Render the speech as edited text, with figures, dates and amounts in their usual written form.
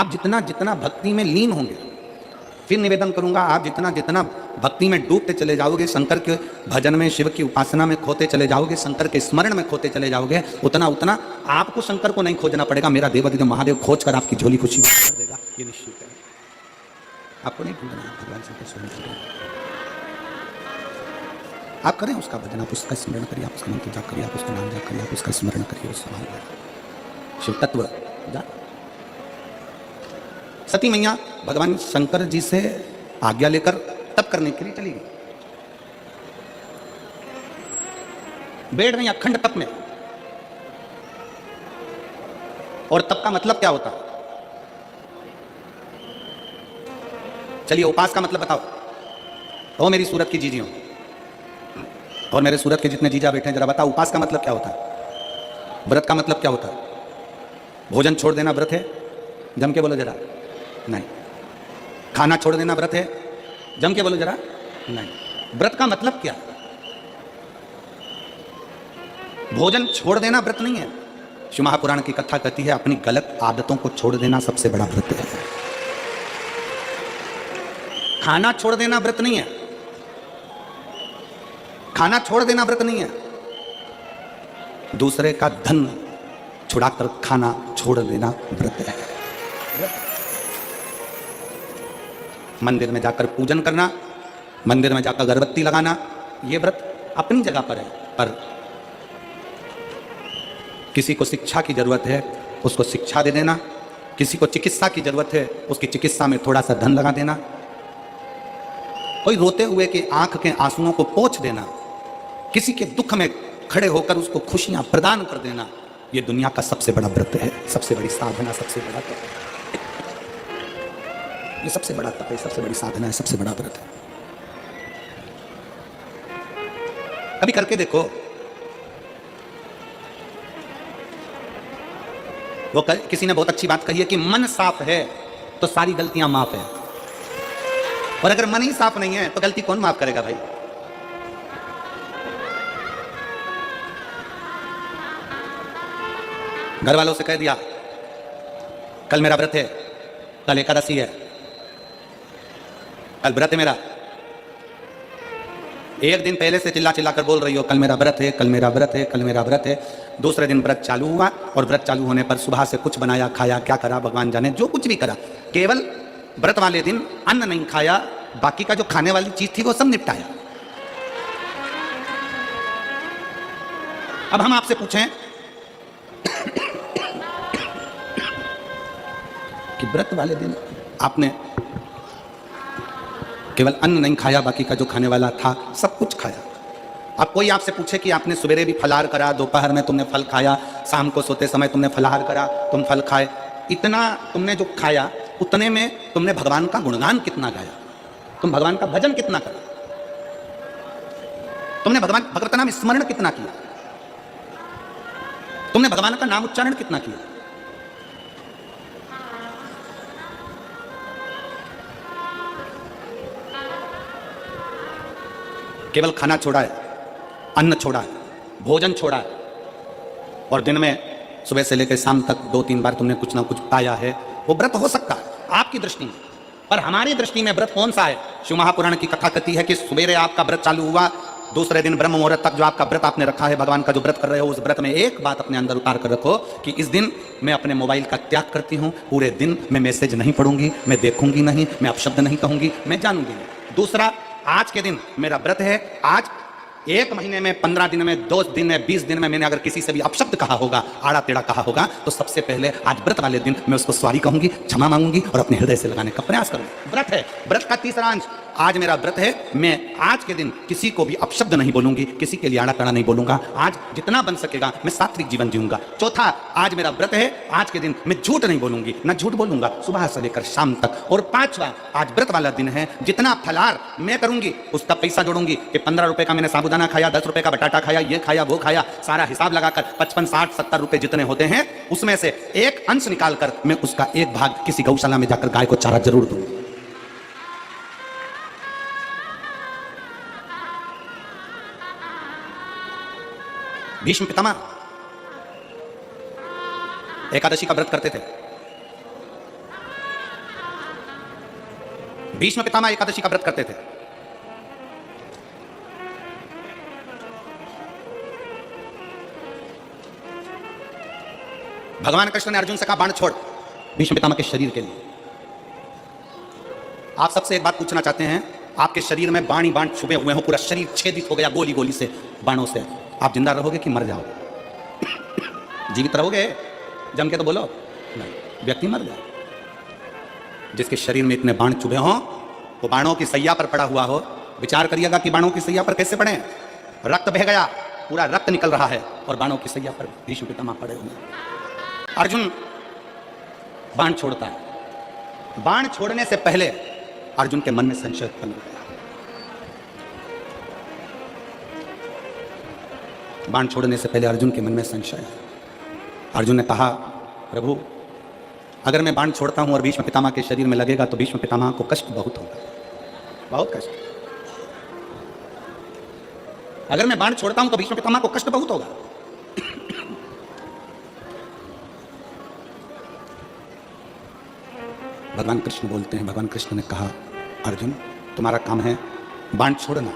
आप जितना जितना भक्ति में लीन होंगे, फिर निवेदन करूंगा, आप जितना जितना भक्ति में डूबते चले जाओगे, शंकर के भजन में, शिव की उपासना में खोते चले जाओगे, शंकर के स्मरण में खोते चले जाओगे, उतना उतना आपको शंकर को नहीं खोजना पड़ेगा, मेरा देवाधिदेव महादेव खोज कर आपकी झोली खुशी कर देगा, ये निश्चित है। आपको नहीं ढूंढना है भगवान शंकर स्वयं। आप करें उसका भजन, आप उसका स्मरण करिए, आप उसका मंत्र जाप करिए, आप उसका नाम जाप करिए, आप उसका स्मरण करिए, उसका शिव तत्व जा। सती मैया भगवान शंकर जी से आज्ञा लेकर तप करने के लिए चली गई, बैठ रही अखंड तप में। और तप का मतलब क्या होता है? चलिए उपास का मतलब बताओ। तो मेरी सूरत की जीजियों और मेरे सूरत के जितने जीजा बैठे हैं, जरा बताओ उपास का मतलब क्या होता है? व्रत का मतलब क्या होता है? भोजन छोड़ देना व्रत है? जम के बोलो जरा। नहीं। खाना छोड़ देना व्रत है? जम के बोलो जरा। नहीं। व्रत का मतलब क्या? भोजन छोड़ देना व्रत नहीं है। शिव महापुराण की कथा कहती है अपनी गलत आदतों को छोड़ देना सबसे बड़ा व्रत है। खाना छोड़ देना व्रत नहीं है। खाना छोड़ देना व्रत नहीं है। दूसरे का धन छुड़ाकर खाना छोड़ देना व्रत है। मंदिर में जाकर पूजन करना, मंदिर में जाकर अगरबत्ती लगाना, यह व्रत अपनी जगह पर है। पर किसी को शिक्षा की जरूरत है, उसको शिक्षा दे देना। किसी को चिकित्सा की जरूरत है, उसकी चिकित्सा में थोड़ा सा धन लगा देना। कोई रोते हुए के आंख के आंसुओं को पोंछ देना, किसी के दुख में खड़े होकर उसको खुशियां प्रदान कर देना, यह दुनिया का सबसे बड़ा व्रत है, सबसे बड़ी साधना, सबसे बड़ा तप। ये सबसे बड़ा तप है, सबसे बड़ी साधना है, सबसे बड़ा व्रत है। अभी करके देखो। वो किसी ने बहुत अच्छी बात कही है कि मन साफ है तो सारी गलतियां माफ है, और अगर मन ही साफ नहीं है तो गलती कौन माफ करेगा भाई? घर वालों से कह दिया कल मेरा व्रत है, कल एकादशी है, कल व्रत है मेरा। एक दिन पहले से चिल्ला चिल्ला कर बोल रही हो कल मेरा व्रत है, कल मेरा व्रत है, कल मेरा व्रत है। दूसरे दिन व्रत चालू हुआ और व्रत चालू होने पर सुबह से कुछ बनाया खाया, क्या करा भगवान जाने, जो कुछ भी करा, केवल व्रत वाले दिन अन्न नहीं खाया, बाकी का जो खाने वाली चीज थी वो सब निपटाया। अब हम आपसे पूछें कि व्रत वाले दिन आपने केवल अन्न नहीं खाया, बाकी का जो खाने वाला था सब कुछ खाया। अब कोई आपसे पूछे कि आपने सवेरे भी फलाहार करा, दोपहर में तुमने फल खाया, शाम को सोते समय तुमने फलाहार करा, तुम फल खाए, इतना तुमने जो खाया उतने में तुमने भगवान का गुणगान कितना गाया, तुम भगवान का भजन कितना करा, तुमने भगवत नाम स्मरण कितना किया, तुमने भगवान का नाम उच्चारण कितना किया? केवल खाना छोड़ा है, अन्न छोड़ा है, भोजन छोड़ा है, और दिन में सुबह से लेकर शाम तक 2-3 बार तुमने कुछ ना कुछ पाया है, वो व्रत हो सकता है आपकी दृष्टि में। पर हमारी दृष्टि में व्रत कौन सा है? शिव महापुराण की कथा कहती है कि सवेरे आपका व्रत चालू हुआ, दूसरे दिन ब्रह्म मुहूर्त तक जो आपका व्रत आपने रखा है, भगवान का जो व्रत कर रहे हो, उस व्रत में एक बात अपने अंदर उतार कर रखो कि इस दिन मैं अपने मोबाइल का त्याग करती हूँ, पूरे दिन मैं मैसेज नहीं पढ़ूंगी, मैं देखूंगी नहीं, मैं अपशब्द नहीं कहूंगी, मैं जानूंगी नहीं। दूसरा, आज के दिन मेरा व्रत है, आज 1 महीने में, 15 दिन में, 2 दिन में, 20 दिन में मैंने अगर किसी से भी अपशब्द कहा होगा, आड़ा टेढ़ा कहा होगा, तो सबसे पहले आज व्रत वाले दिन मैं उसको सॉरी कहूंगी, क्षमा मांगूंगी और अपने हृदय से लगाने का प्रयास करूंगी। व्रत है। व्रत का तीसरा अंश, आज मेरा व्रत है, मैं आज के दिन किसी को भी अपशब्द नहीं बोलूंगी, किसी के लिए आड़ा टेढ़ा नहीं बोलूंगा, आज जितना बन सकेगा मैं सात्विक जीवन जीऊंगा। चौथा, आज मेरा व्रत है, आज के दिन मैं झूठ नहीं बोलूंगी, ना झूठ बोलूंगा सुबह से लेकर शाम तक। और पांचवा, आज व्रत वाला दिन है, जितना फलाहार मैं करूंगी उसका पैसा जोड़ूंगी कि 15 रुपए का मैंने साबुदाना खाया, 10 रुपए का बटाटा खाया, ये खाया वो खाया, सारा हिसाब लगाकर 55, 60, 70 रुपए जितने होते हैं उसमें से एक अंश निकालकर मैं उसका एक भाग किसी गौशाला में जाकर गाय को चारा जरूर दूंगी। भीष्म पितामह एकादशी का व्रत करते थे, भीष्म पितामह एकादशी का व्रत करते थे। भगवान कृष्ण ने अर्जुन से कहा बाण छोड़, भीष्म पितामह के शरीर के लिए। आप सबसे एक बात पूछना चाहते हैं, आपके शरीर में बाण ही बाण छुपे हुए हो, पूरा शरीर छेदित हो गया गोली गोली से, बाणों से, आप जिंदा रहोगे कि मर जाओगे? जीवित रहोगे? जम के तो बोलो नहीं, व्यक्ति मर जाए। जिसके शरीर में इतने बाण चुभे हों, वो बाणों की सैया पर पड़ा हुआ हो, विचार करिएगा कि बाणों की सैया पर कैसे पड़े। रक्त बह गया, पूरा रक्त निकल रहा है और बाणों की सैया पर भीष्म पितामह पड़े हुए। अर्जुन बाण छोड़ता है। बाण छोड़ने से पहले अर्जुन के मन में संशय उत्पन्न हो गया। बाण छोड़ने से पहले अर्जुन के मन में संशय है। अर्जुन ने कहा, प्रभु अगर मैं बाण छोड़ता हूं और भीष्म पितामह के शरीर में लगेगा तो भीष्म पितामह को कष्ट बहुत होगा, बहुत कष्ट। अगर मैं बाण छोड़ता हूं तो भीष्म पितामह को कष्ट बहुत होगा। भगवान कृष्ण बोलते हैं, भगवान कृष्ण ने कहा, अर्जुन तुम्हारा काम है बाण छोड़ना।